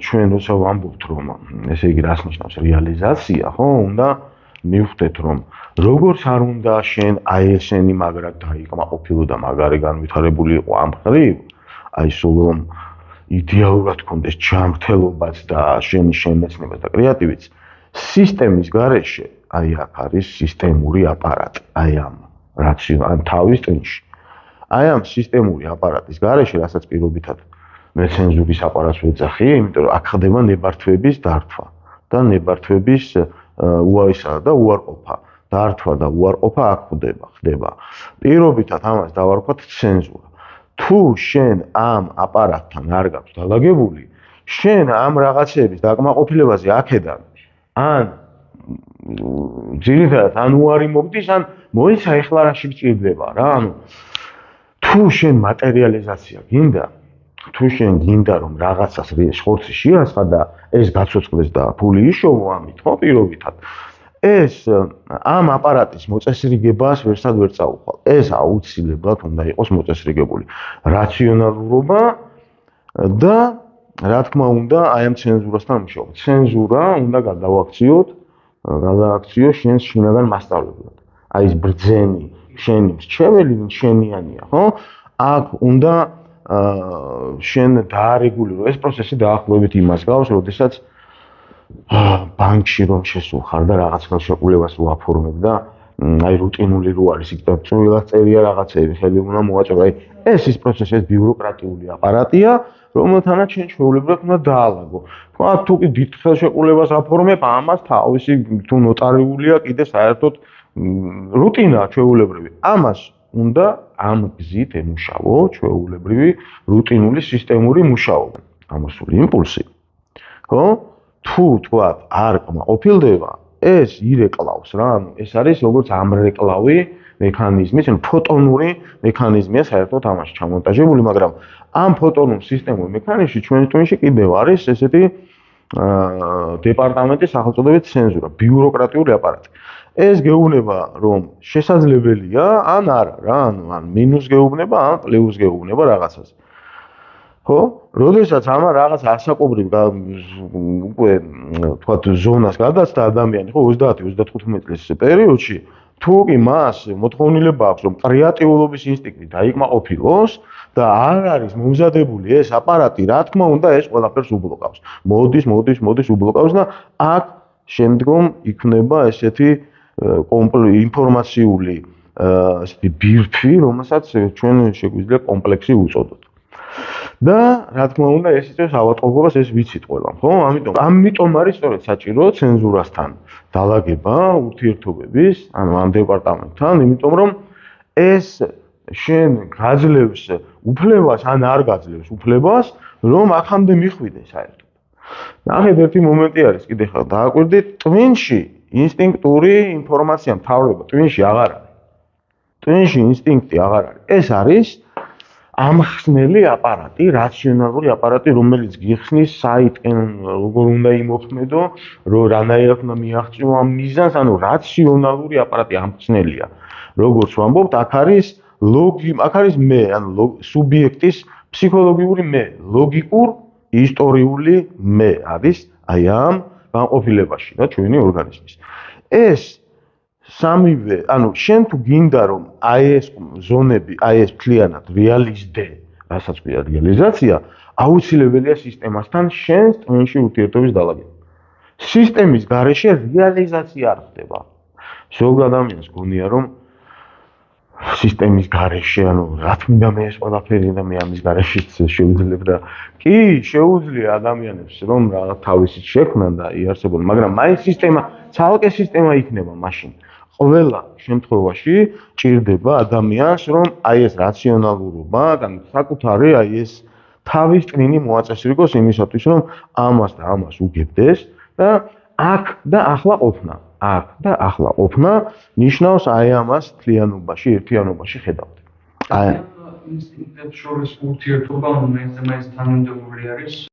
ჩვენ როცა ვამბობთ რომ ესე იგი რას ნიშნავს რეალიზაცია, ხო, უნდა მივხვდეთ რომ როგორც არ უნდა შენ აი ესენი მაგრად დაიკმაყოფილო და მაგარი განვითარებული იყო ამ ხრივ, აი სულ რომ იდეალურად კონდეს ჯანმრთელობაც და შენი შემეცნებაც და კრეატივიც სისტემის გარეშე აი აქ არის სისტემური აპარატი, აი ამ რაციონალ თავის ტვინში. აი ამ სისტემური აპარატის გარეშე, რასაც პირობითად მე ცენზურის აპარატს ვეძახი, იმიტომ რომ აქ ხდება ნებართვების დართვა და ნებართვების უარისა და უარყოფა. დართვა და უარყოფა აქ ხდება. პირობითად ამას დავარქვათ ცენზურა. თუ შენ ამ აპარატთან არ გაქვს დალაგებული, შენ ამ რაღაცების დაკმაყოფილებაზე აქედან ან ძირითადად ან უარი მოგდის, ან მოიცა ეხლა რაში გჭირდება რა, ანუ თუ შენ მატერიალიზაცია გინდა, თუ შენ გინდა რომ რაღაცას ხორცი შეასხა და ეს გაცოცხლდეს და ფული იშოვო ამით, ხო, პირობითად ეს ამ აპარატის მოწესრიგებას ვერსად ვერ წაუხვალ. ეს აუცილებლად უნდა იყოს მოწესრიგებული რაციონალურობა და რა თქმა უნდა აი ამ ცენზურასთან მუშაობა. ცენზურა უნდა გადააქციო შენს შინაგან მასწავლებლად. აი ეს ბრძენი, შენი მრჩეველი შენიანია, ხო? აქ უნდა შენ დაარეგულირო ეს პროცესი დაახლოებით იმას გავს, როდესაც ბანკში რომ შესულხარ და რაღაც ხელშეკრულებას უაფორმებ და აი რუტინული რო არის იქ და წვრილად წერია რაღაცები, ხელი უნდა მოაჭრო. აი ეს ის პროცესი, ეს ბიუროკრატიული აპარატია, რომელთანაც შენ ჩვეულებრივად უნდა დაალაგო. თქვა თუ კი დიდ ხელშეკრულებას აფორმებ, ამას თავისი თუ ნოტარიულია კიდე საერთოდ რუტინა ჩვეულებრივი. ამას უნდა ამ გზით ემუშაო ჩვეულებრივი რუტინული სისტემური მუშაობა. ამასული იმპულსი. ხო? თუ თქვათ არ კმაყოფილდება, ეს ირეკლავს რა, ანუ ეს არის როგორც ამრეკლავი მექანიზმი, ანუ ფოტონური მექანიზმია საერთოდ ამაში ჩამონტაჟებული, მაგრამ ამ ფოტონურ სისტემურ მექანიზმში ჩვენს ტვინში კიდევ არის ესეთი დეპარტამენტის სახელწოდებით ცენზურა, ბიუროკრატიული აპარატი. ეს გეუბნება რომ შესაძლებელია, ან არა რა, ანუ ან მინუს გეუბნება, ან პლუს გეუბნება რაღაცას. ხო? როდესაც ამა რაღაც ასაკობრივ უკვე თქვათ ზონას გადაწყდა ადამიანი, ხო, 30-35 წლის პერიოდში, თუ კი მას მოთხოვნილება აქვს, რომ კრეატიულობის ინსტინქტი დაიკმაყოფილოს და არ არის მომზადებული ეს აპარატი, რა თქმა უნდა, ეს ყველაფერს უბლოკავს. მოდის უბლოკავს და აქ შემდგომ იქნება ესეთი ინფორმაციული ესეთი ბირთვი, რომელსაც ჩვენ შეგვიძლია კომპლექსი უწოდოთ. და რა თქმა უნდა ეს იწევს ავადმყოფობას, ეს ვიცით ყველამ, ხო? ამიტომ არის სწორედ საჭირო ცენზურასთან დალაგება ურთიერთობების, ანუ ამ დეპარტამენტთან, იმიტომ რომ ეს შენ გაძლევს უფლებას, ან არ გაძლევს უფლებას, რომ აქამდე მიხვიდე საერთოდ. ნახეთ, ერთი მომენტი არის, კიდე ხარ დააკვირდით, ტვინში ინსტინქტური ინფორმაცია მთავრდება, ტვინში აღარ არის. ტვინში ინსტინქტი აღარ არის. ეს არის ამხსნელი აპარატი, რაციონალური აპარატი, რომელიც გიხსნის საიტკენ როგორ უნდა იმოქმედო, რანაირად უნდა მიაღწიო ამ მიზანს, ანუ რაციონალური აპარატი ამხსნელია. როგორც ვამბობთ, აქ არის მე, ანუ სუბიექტის ფსიქოლოგიური მე, ლოგიკურ ისტორიული მე არის აი ამ განყოფილებაში და ჩვენი ორგანიზმის. ეს სამივე, ანუ შენ თუ გინდა რომ აი ეს ზონები, აი ეს მთლიანად რეალიზდე, რასაც ქვია რეალიზაცია, აუცილებელია სისტემასთან შენს ტვინში ურთიერთობის დალაგება. სისტემის გარეშე რეალიზაცია არ ხდება. ზოგ ადამიანს გონია რომ სისტემის გარეშე, ანუ რა თქმა მე ეს ყველაფერი და მე ამის გარეშეც შევიძლებ და კი შეუძლია ადამიანებს რომ რაღაც თავისი შექმნა და იარსებონ, მაგრამ მაინც სისტემა, ცალკე სისტემა იქნება მაშინ. ყველა შემთხვევაში ჭირდება ადამიანს, რომ აი ეს რაციონალურობა, საკუთარი აი ეს თავის ტვინი მოაწესრიგოს იმისათვის, რომ ამას და ამას უგებდეს და აქ და ახლა ყოფნა ნიშნავს აი ამას მთლიანობაში, ერთიანობაში ხედავთ. აი ინსტინქტებს შორის ურთიერთობა მაინც თანამდებობრივი არის.